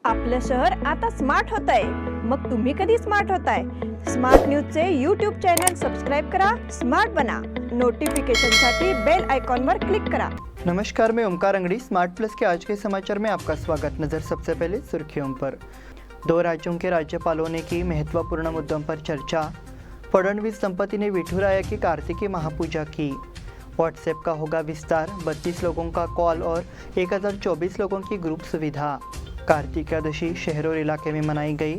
आपलं शहर आता स्मार्ट होतंय. मग तुम्ही कधी स्मार्ट होताय? स्मार्ट न्यूजचे यूट्यूब चॅनल सबस्क्राइब करा, स्मार्ट बना. नोटिफिकेशनसाठी बेल आइकॉन पर क्लिक करा. नमस्कार, मैं ओमकार अंगड़ी। स्मार्ट प्लस के आज के समाचार में आपका स्वागत। नजर सबसे पहले सुर्खियों पर। 2 राज्यों के राज्यपालों ने की महत्वपूर्ण मुद्दों पर चर्चा। फडणवीस दंपति ने विठुराया की कार्तिकी महापूजा की। व्हाट्सएप का होगा विस्तार। 32 लोगों का कॉल और 1024 लोगों की ग्रुप सुविधा। कार्तिक एकादशी शहर और इलाके में मनाई गई।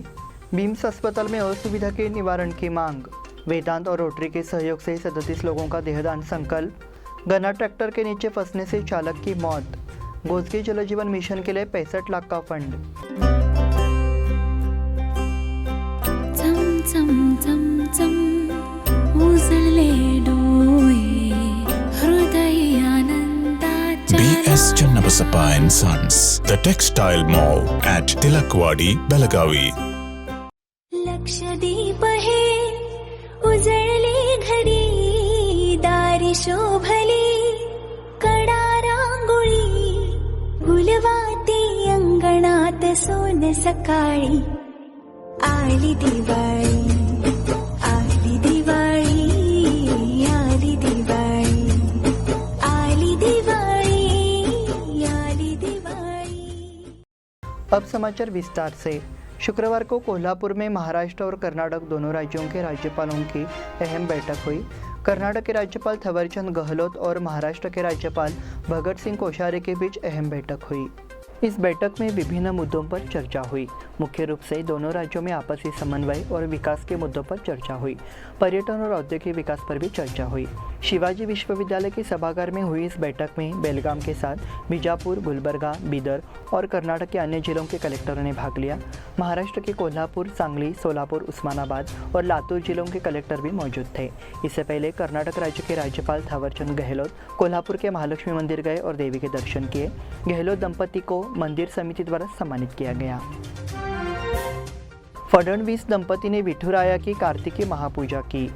बीम्स अस्पताल में असुविधा के निवारण की मांग। वेदांत और रोटरी के सहयोग से 37 लोगों का देहदान संकल्प। गन्ना ट्रैक्टर के नीचे फंसने से चालक की मौत। गोजगी जल जीवन मिशन के लिए 65 लाख का fund. BS Channabasappa and Sons, the textile mall at Tilakwadi, Belagavi. लक्षदीप हे उजळले घरी, दारी शोभली कडा रांगोळी, गुलवाती अंगणात सोन सकाळी. आली दिवाळी, आली दिवाळी, आली दिवाळी, आली दिवाळी, आली दिवाळी. अब समाचार विस्तार से। शुक्रवार को कोल्हापुर में महाराष्ट्र और कर्नाटक दोनों राज्यों के राज्यपालों की अहम बैठक हुई। कर्नाटक के राज्यपाल थवरचंद गहलोत और महाराष्ट्र के राज्यपाल भगत सिंह कोश्यारी के बीच अहम बैठक हुई। इस बैठक में विभिन्न मुद्दों पर चर्चा हुई। मुख्य रूप से दोनों राज्यों में आपसी समन्वय और विकास के मुद्दों पर चर्चा हुई। पर्यटन और औद्योगिक विकास पर भी चर्चा हुई। शिवाजी विश्वविद्यालय के सभागार में हुई इस बैठक में बेलगाम के साथ बीजापुर, गुलबर्गा, बीदर और कर्नाटक के अन्य जिलों के कलेक्टरों ने भाग लिया। महाराष्ट्र के कोल्हापुर, सांगली, सोलापुर, उस्मानाबाद और लातूर जिलों के कलेक्टर भी मौजूद थे। इससे पहले कर्नाटक राज्य के राज्यपाल थावरचंद गहलोत कोल्हापुर के महालक्ष्मी मंदिर गए और देवी के दर्शन किए। गहलोत दंपति को मंदिर समिति द्वारा सम्मानित किया गया। फडणवीस दंपति ने विठुराया की कार्तिकी महापूजा की।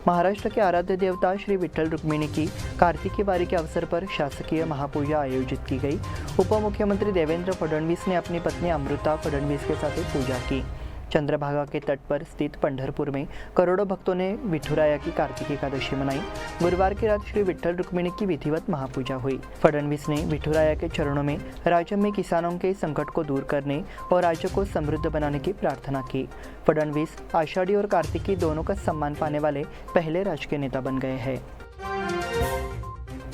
महाराष्ट्र के आराध्य देवता श्री विठ्ठल रुक्मिणी की कार्तिकी वारी के अवसर पर शासकीय महापूजा आयोजित की गई। उप मुख्यमंत्री देवेंद्र फडणवीस ने अपनी पत्नी अमृता फडणवीस के साथ पूजा की। चंद्रभागा के तट पर स्थित पंढरपुर में करोड़ों भक्तों ने विठुराया की कार्तिकी एकादशी मनाई। गुरुवार की रात श्री विठ्ठल रुक्मिणी की विधिवत महापूजा हुई। फडणवीस ने विठुराया के चरणों में राज्य में किसानों के संकट को दूर करने और राज्य को समृद्ध बनाने की प्रार्थना की। फडणवीस आषाढ़ी और कार्तिकी दोनों का सम्मान पाने वाले पहले राजकीय नेता बन गए हैं।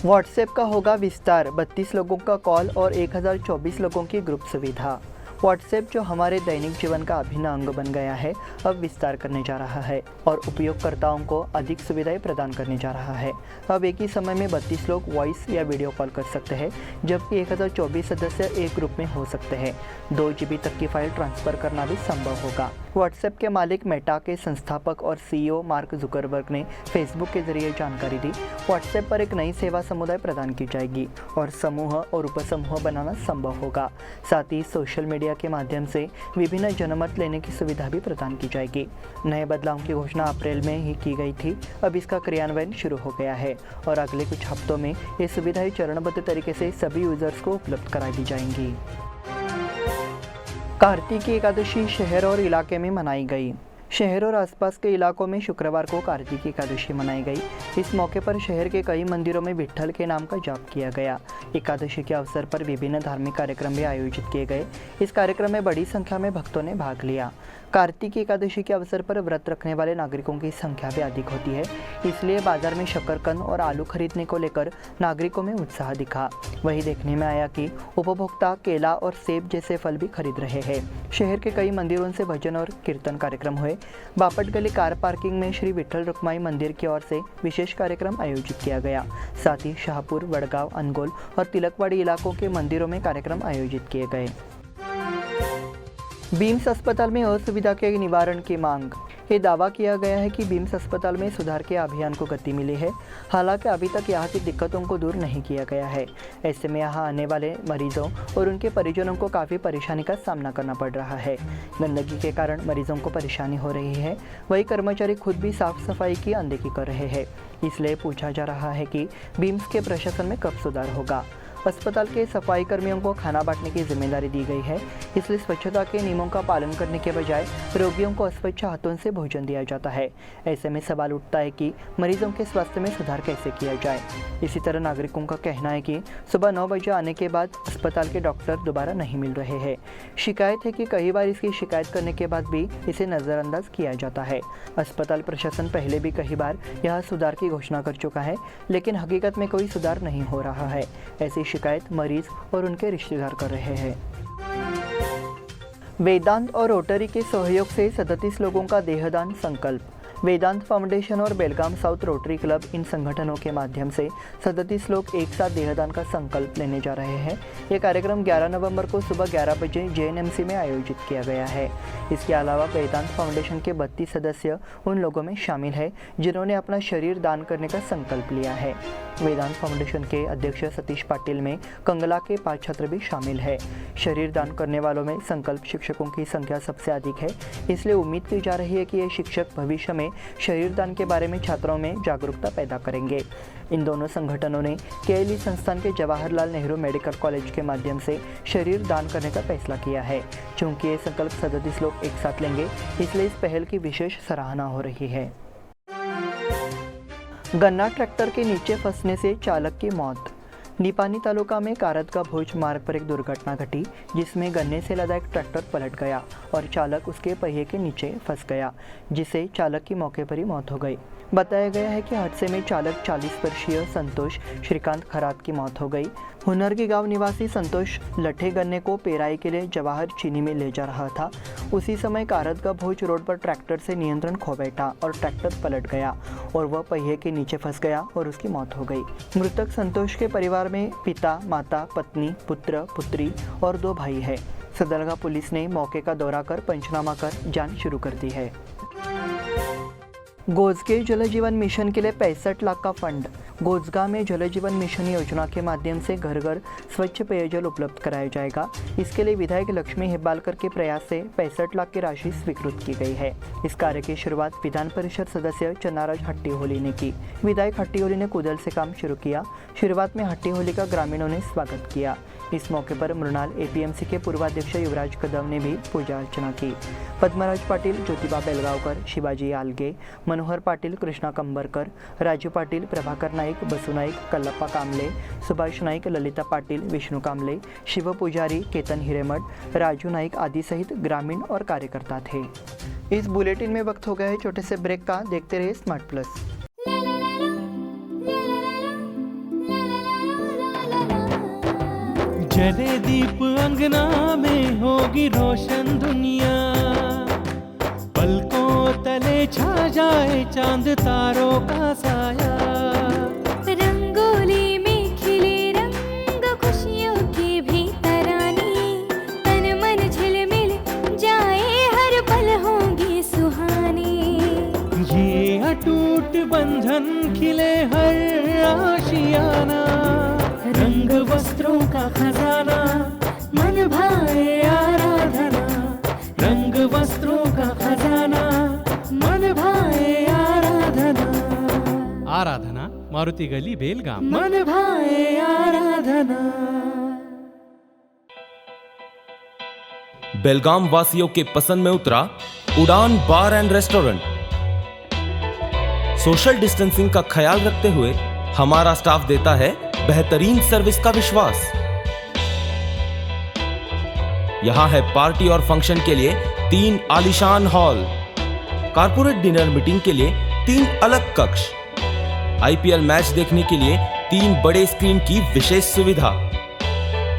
व्हाट्सएप का होगा विस्तार। 32 लोगों का कॉल और 1024 लोगों की ग्रुप सुविधा। व्हाट्सएप जो हमारे दैनिक जीवन का अभिन्न अंग बन गया है, अब विस्तार करने जा रहा है और उपयोगकर्ताओं को अधिक सुविधाएं प्रदान करने जा रहा है। अब एक ही समय में 32 लोग वॉइस या वीडियो कॉल कर सकते हैं, जबकि 1024 सदस्य एक ग्रुप में हो सकते हैं। 2 GB तक की फाइल ट्रांसफ़र करना भी संभव होगा। व्हाट्सएप के मालिक मेटा के संस्थापक और CEO मार्क जुकरबर्ग ने फेसबुक के जरिए जानकारी दी। व्हाट्सएप पर एक नई सेवा समुदाय प्रदान की जाएगी और समूह और उपसमूह बनाना संभव होगा। साथ ही सोशल मीडिया के माध्यम से विभिन्न जनमत लेने की सुविधा भी प्रदान की जाएगी। नए बदलाव की घोषणा अप्रैल में ही की गई थी। अब इसका क्रियान्वयन शुरू हो गया है और अगले कुछ हफ्तों में ये सुविधाएं चरणबद्ध तरीके से सभी यूजर्स को उपलब्ध करा दी जाएंगी। कार्तिकी एकादशी शहर और इलाके में मनाई गई। शहर और आसपास के इलाकों में शुक्रवार को कार्तिकी एकादशी मनाई गई। इस मौके पर शहर के कई मंदिरों में विठ्ठल के नाम का जाप किया गया। एकादशी के अवसर पर विभिन्न धार्मिक कार्यक्रम भी आयोजित किए गए। इस कार्यक्रम में बड़ी संख्या में भक्तों ने भाग लिया। कार्तिकी एकादशी के अवसर पर व्रत रखने वाले नागरिकों की संख्या भी अधिक होती है, इसलिए बाजार में शकरकंद और आलू खरीदने को लेकर नागरिकों में उत्साह दिखा। वहीं देखने में आया कि उपभोक्ता केला और सेब जैसे फल भी खरीद रहे हैं। शहर के कई मंदिरों से भजन और कीर्तन कार्यक्रम हुए। बापट गली कार पार्किंग में श्री विठ्ठल रुक्माई मंदिर की ओर से विशेष कार्यक्रम आयोजित किया गया। साथ ही शाहपुर, वडगांव, अनगोल और तिलकवाड़ी इलाकों के मंदिरों में कार्यक्रम आयोजित किए गए। बीम्स अस्पताल में असुविधा के निवारण की मांग। ये दावा किया गया है कि बीम्स अस्पताल में सुधार के अभियान को गति मिली है। हालांकि अभी तक यहाँ की दिक्कतों को दूर नहीं किया गया है। ऐसे में यहाँ आने वाले मरीजों और उनके परिजनों को काफ़ी परेशानी का सामना करना पड़ रहा है। गंदगी के कारण मरीजों को परेशानी हो रही है। वही कर्मचारी खुद भी साफ सफाई की अनदेखी कर रहे हैं। इसलिए पूछा जा रहा है कि बीम्स के प्रशासन में कब सुधार होगा। अस्पताल के सफाई कर्मियों को खाना बांटने की जिम्मेदारी दी गई है, इसलिए स्वच्छता के नियमों का पालन करने के बजाय रोगियों को अस्वच्छ हाथों से भोजन दिया जाता है। ऐसे में सवाल उठता है कि मरीजों के स्वास्थ्य में सुधार कैसे किया जाए। इसी तरह नागरिकों का कहना है कि सुबह 9 बजे आने के बाद अस्पताल के डॉक्टर दोबारा नहीं मिल रहे हैं। शिकायत है कि कई बार इसकी शिकायत करने के बाद भी इसे नज़रअंदाज किया जाता है। अस्पताल प्रशासन पहले भी कई बार यह सुधार की घोषणा कर चुका है, लेकिन हकीकत में कोई सुधार नहीं हो रहा है। ऐसी शिकायत मरीज और उनके रिश्तेदार कर रहे हैं। वेदांत और रोटरी के सहयोग से 37 लोगों का देहदान संकल्प। वेदांत फाउंडेशन और बेलगाम साउथ रोटरी क्लब इन संगठनों के माध्यम से 37 लोग एक साथ देहदान का संकल्प लेने जा रहे हैं। ये कार्यक्रम 11 नवंबर को सुबह 11 बजे JNMC में आयोजित किया गया है। इसके अलावा वेदांत फाउंडेशन के 32 सदस्य उन लोगों में शामिल हैं जिन्होंने अपना शरीर दान करने का संकल्प लिया है। वेदांत फाउंडेशन के अध्यक्ष सतीश पाटिल में कंगला के 5 छात्र भी शामिल है। शरीर दान करने वालों में संकल्प शिक्षकों की संख्या सबसे अधिक है, इसलिए उम्मीद की जा रही है कि ये शिक्षक भविष्य में शरीर दान के बारे में छात्रों में जागरूकता पैदा करेंगे। इन दोनों संगठनों ने KLE संस्थान के जवाहरलाल नेहरू मेडिकल कॉलेज के माध्यम से शरीर दान करने का फैसला किया है। चूँकि ये संकल्प 37 लोग एक साथ लेंगे, इसलिए इस पहल की विशेष सराहना हो रही है। गन्ना ट्रैक्टर के नीचे फंसने से चालक की मौत। निपानी तालुका में कारदगा भोज मार्ग पर एक दुर्घटना घटी, जिसमें गन्ने से लदा एक ट्रैक्टर पलट गया और चालक उसके पहिए के नीचे फंस गया, जिससे चालक की मौके पर ही मौत हो गई। बताया गया है कि हादसे में चालक 40 वर्षीय संतोष श्रीकांत खरात की मौत हो गई। हुनरगी गांव निवासी संतोष लठे गन्ने को पेराई के लिए जवाहर चीनी में ले जा रहा था। उसी समय कारदगा भोज रोड पर ट्रैक्टर से नियंत्रण खो बैठा और ट्रैक्टर पलट गया और वह पहिए के नीचे फंस गया और उसकी मौत हो गई। मृतक संतोष के परिवार में पिता, माता, पत्नी, पुत्र, पुत्री और 2 भाई है। सदलगा पुलिस ने मौके का दौरा कर पंचनामा कर जांच शुरू कर दी है। गोजगे जल जीवन मिशन के लिए 65 लाख का फंड। गोजगा में जल जीवन मिशन योजना के माध्यम से घर घर स्वच्छ पेयजल उपलब्ध कराया जाएगा। इसके लिए विधायक लक्ष्मी हेब्बालकर के प्रयास से 65 लाख की राशि स्वीकृत की गई है। इस कार्य की शुरुआत विधान परिषद सदस्य चन्नाराज हट्टीहोली ने की। विधायक हट्टीहोली ने कुदल से काम शुरू किया। शुरुआत में हट्टीहोली का ग्रामीणों ने स्वागत किया। इस मौके पर मृणाल APMC के पूर्वाध्यक्ष युवराज कदम ने भी पूजा अर्चना की। पद्मराज पाटिल, ज्योतिबा बेलगावकर, शिवाजी आलगे, मनोहर पाटिल, कृष्णा कंबरकर, राजू पाटिल, प्रभाकर नाईक, बसू नाईक, कल्लप्पा कांबले, सुभाष नाईक, ललिता पाटिल, विष्णु कांबले, शिव पुजारी, केतन हिरेमठ, राजू नाईक आदि सहित ग्रामीण और कार्यकर्ता थे। इस बुलेटिन में वक्त हो गया है छोटे से ब्रेक का। देखते रहिए स्मार्ट प्लस। जले दीप अंगना में होगी रोशन दुनिया, पलकों तले छा जाए चांद तारों का साया। रंगोली में खिले रंग खुशियों के भी तराने, तन मन झिलमिल जाए हर पल होंगे सुहाने। ये अटूट बंधन खिले हर आशियाना, रंग वस्त्रों का खजाना मन भाए आराधना। रंग वस्त्रों का खजाना मन भाए आराधना। आराधना मारुति गली बेलगाम। मन भाए आराधना। बेलगाम वासियों के पसंद में उतरा उड़ान बार एंड रेस्टोरेंट। सोशल डिस्टेंसिंग का ख्याल रखते हुए हमारा स्टाफ देता है बेहतरीन सर्विस का विश्वास। यहां है पार्टी और फंक्शन के लिए 3 आलीशान हॉल, कारपोरेट डिनर मीटिंग के लिए 3 अलग कक्ष, IPL मैच देखने के लिए 3 बड़े स्क्रीन की विशेष सुविधा।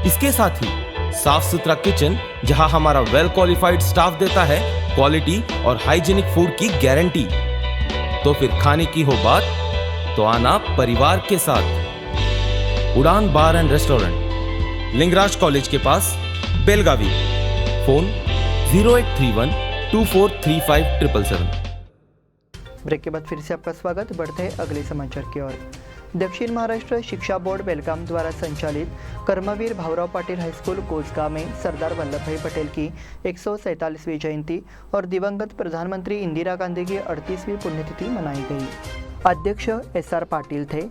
इसके साथ ही साफ सुथरा किचन, जहां हमारा वेल क्वालिफाइड स्टाफ देता है क्वालिटी और हाइजीनिक फूड की गारंटी। तो फिर खाने की हो बात तो आना परिवार के साथ। उड़ान बार एंड रेस्टोरेंट, लिंगराज कॉलेज के पास, बेलगावी। फोन 0831 2435 ब्रेक के बाद फिर से आपका स्वागत। बढ़ते हैं अगले समाचार की ओर। दक्षिण महाराष्ट्र शिक्षा बोर्ड बेलगाम द्वारा संचालित कर्मवीर भाऊराव पाटिल हाईस्कूल गोजगा में सरदार वल्लभभाई पटेल की 147वीं जयंती और दिवंगत प्रधानमंत्री इंदिरा गांधी की 38वीं पुण्यतिथि मनाई गई। अध्यक्ष SR पाटिल थे।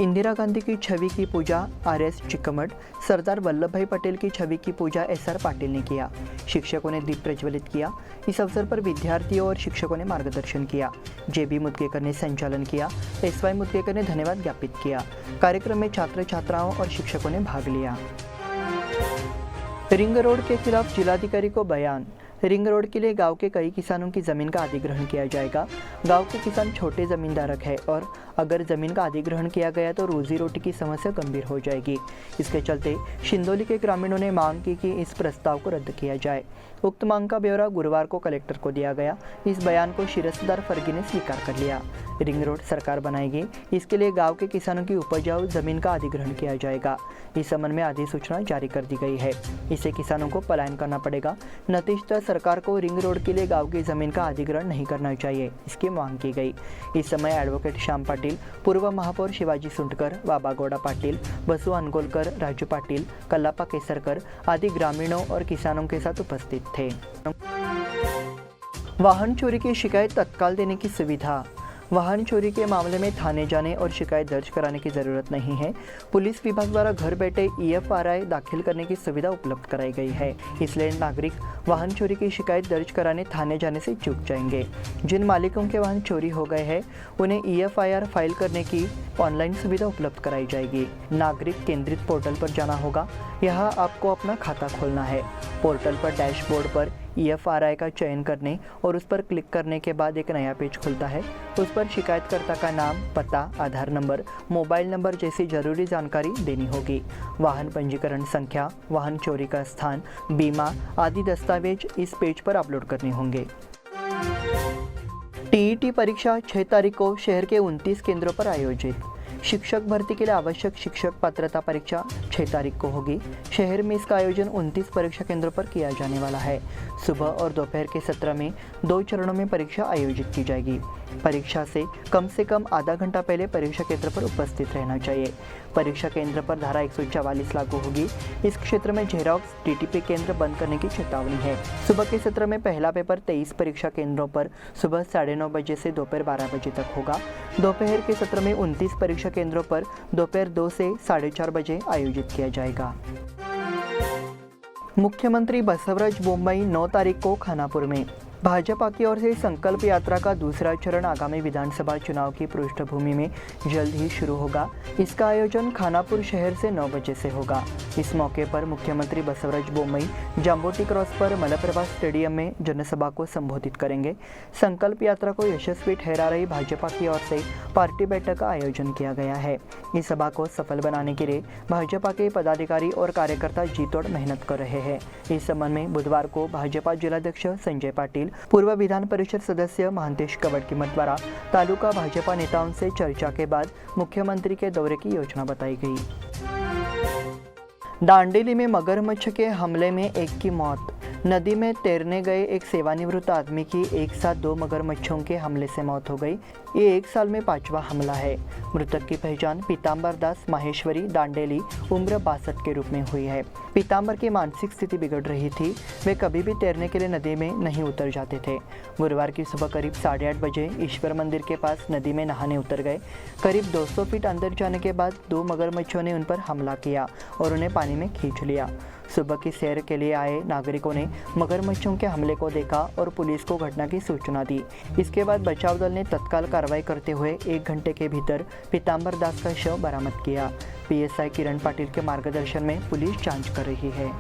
इंदिरा गांधी की छवि की पूजा RS चिकमठ, सरदार वल्लभ भाई पटेल की छवि की पूजा SR पाटिल ने किया। शिक्षकों ने दीप प्रज्वलित किया। इस अवसर पर विद्यार्थियों और शिक्षकों ने मार्गदर्शन किया। JB मुदगेकर ने संचालन किया। SY मुदगेकर ने धन्यवाद ज्ञापित किया। कार्यक्रम में छात्र छात्राओं और शिक्षकों ने भाग लिया। रिंग रोड के खिलाफ जिलाधिकारी को बयान। रिंग रोड के लिए गांव के कई किसानों की ज़मीन का अधिग्रहण किया जाएगा। गांव के किसान छोटे ज़मींदारक है और अगर ज़मीन का अधिग्रहण किया गया तो रोजी रोटी की समस्या गंभीर हो जाएगी। इसके चलते शिंदोली के ग्रामीणों ने मांग की कि इस प्रस्ताव को रद्द किया जाए। उक्त मांग का ब्यौरा गुरुवार को कलेक्टर को दिया गया। इस बयान को शिरस्तेदार फर्गी ने स्वीकार कर लिया। रिंग रोड सरकार बनाएगी, इसके लिए गाँव के किसानों की उपजाऊ ज़मीन का अधिग्रहण किया जाएगा। इस संबंध में अधिसूचना जारी कर दी गई है। इससे किसानों को पलायन करना पड़ेगा। नतीजतः सरकार को रिंग रोड के लिए गांव की जमीन का अधिग्रहण नहीं करना चाहिए, इसकी मांग की गई। इस समय एडवोकेट श्याम पाटिल, पूर्व महापौर शिवाजी सुंटकर, बाबा गौडा पाटिल, बसु अनगोलकर, राजू पाटिल, कल्लापा केसरकर आदि ग्रामीणों और किसानों के साथ उपस्थित थे। वाहन चोरी की शिकायत तत्काल देने की सुविधा। वाहन चोरी के मामले में थाने जाने और शिकायत दर्ज कराने की ज़रूरत नहीं है। पुलिस विभाग द्वारा घर बैठे EFRI दाखिल करने की सुविधा उपलब्ध कराई गई है। इसलिए नागरिक वाहन चोरी की शिकायत दर्ज कराने थाने जाने से चूक जाएंगे। जिन मालिकों के वाहन चोरी हो गए हैं उन्हें EFIR फाइल करने की ऑनलाइन सुविधा उपलब्ध कराई जाएगी। नागरिक केंद्रित पोर्टल पर जाना होगा। यहाँ आपको अपना खाता खोलना है। पोर्टल पर डैशबोर्ड पर EFRI का चयन करने और उस पर क्लिक करने के बाद एक नया पेज खुलता है। उस पर शिकायतकर्ता का नाम, पता, आधार नंबर, मोबाइल नंबर जैसी जरूरी जानकारी देनी होगी। वाहन पंजीकरण संख्या, वाहन चोरी का स्थान, बीमा आदि दस्तावेज इस पेज पर अपलोड करने होंगे। TET परीक्षा 6 तारीख को शहर के 29 केंद्रों पर आयोजित। शिक्षक भर्ती के लिए आवश्यक शिक्षक पात्रता परीक्षा 6 तारीख को होगी। शहर में इसका आयोजन 29 परीक्षा केंद्रों पर किया जाने वाला है। सुबह और दोपहर के सत्र में 2 चरणों में परीक्षा आयोजित की जाएगी। परीक्षा से कम आधा घंटा पहले परीक्षा केंद्र पर उपस्थित रहना चाहिए। परीक्षा केंद्र पर धारा 144 लागू होगी। इस क्षेत्र में जेरॉक्स, DTP केंद्र बंद करने की चेतावनी है। सुबह के सत्र में पहला पेपर 23 परीक्षा केंद्रों पर सुबह 9:30 बजे से दोपहर 12 बजे तक होगा। दोपहर के सत्र में 29 परीक्षा केंद्रों पर दोपहर 2 से 4:30 बजे आयोजित किया जाएगा। मुख्यमंत्री बसवराज बोम्मई 9 तारीख को खानापुर में। भाजपा की ओर से संकल्प यात्रा का दूसरा चरण आगामी विधानसभा चुनाव की पृष्ठभूमि में जल्द ही शुरू होगा। इसका आयोजन खानापुर शहर से 9 बजे से होगा। इस मौके पर मुख्यमंत्री बसवराज बोम्मई जाम्बोटी क्रॉस पर मलप्रभा स्टेडियम में जनसभा को संबोधित करेंगे। संकल्प यात्रा को यशस्वी ठहरा रही भाजपा की ओर से पार्टी बैठक का आयोजन किया गया है। इस सभा को सफल बनाने के लिए भाजपा के पदाधिकारी और कार्यकर्ता जी तोड़ मेहनत कर रहे हैं। इस संबंध में बुधवार को भाजपा जिलाध्यक्ष संजय पाटिल, पूर्व विधान परिषद सदस्य महांतेश कवडकीमठ द्वारा तालुका भाजपा नेताओं से चर्चा के बाद मुख्यमंत्री के दौरे की योजना बताई गई। दांडेली में मगरमच्छ के हमले में एक की मौत। नदी में तैरने गए एक सेवानिवृत्त आदमी की एक साथ 2 मगरमच्छों के हमले से मौत हो गई। ये 1 साल में 5वां हमला है। मृतक की पहचान पीताम्बर दास माहेश्वरी दांडेली उम्र 62 के रूप में हुई है। पीताम्बर की मानसिक स्थिति बिगड़ रही थी। वे कभी भी तैरने के लिए नदी में नहीं उतर जाते थे। गुरुवार की सुबह करीब 8:30 बजे ईश्वर मंदिर के पास नदी में नहाने उतर गए। करीब 200 फीट अंदर जाने के बाद 2 मगरमच्छों ने उन पर हमला किया और उन्हें पानी में खींच लिया। सुबह की सैर के लिए आए नागरिकों ने मगरमच्छों के हमले को देखा और पुलिस को घटना की सूचना दी। इसके बाद बचाव दल ने तत्काल कार्रवाई करते हुए 1 घंटे के भीतर पीताम्बर दास का शव बरामद किया। PSI किरण पाटिल के मार्गदर्शन में पुलिस जांच कर रही है।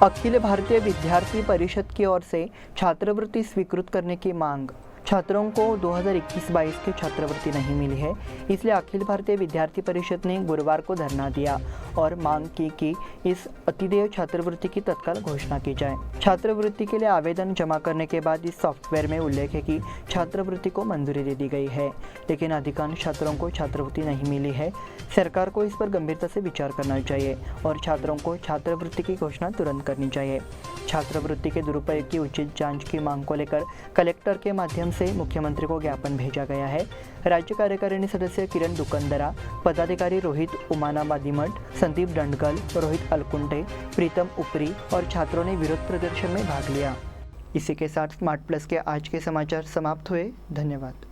अखिल भारतीय विद्यार्थी परिषद की ओर से छात्रवृत्ति स्वीकृत करने की मांग। छात्रों को 2021-22 की छात्रवृत्ति नहीं मिली है, इसलिए अखिल भारतीय विद्यार्थी परिषद ने गुरुवार को धरना दिया और मांग की कि इस अतिदेय छात्रवृत्ति की तत्काल घोषणा की जाए। छात्रवृत्ति के लिए आवेदन जमा करने के बाद इस सॉफ्टवेयर में उल्लेख है कि छात्रवृत्ति को मंजूरी दे दी गई है, लेकिन अधिकांश छात्रों को छात्रवृत्ति नहीं मिली है। सरकार को इस पर गंभीरता से विचार करना चाहिए और छात्रों को छात्रवृत्ति की घोषणा तुरंत करनी चाहिए। छात्रवृत्ति के दुरुपयोग की उचित जांच की मांग को लेकर कलेक्टर के माध्यम से मुख्यमंत्री को ज्ञापन भेजा गया है। राज्य कार्यकारिणी सदस्य किरण दुकंदरा, पदाधिकारी रोहित उमानाबादीमठ, संदीप डंडगल, रोहित अलकुंटे, प्रीतम उपरी और छात्रों ने विरोध प्रदर्शन में भाग लिया। इसी के साथ स्मार्ट प्लस के आज के समाचार समाप्त हुए। धन्यवाद।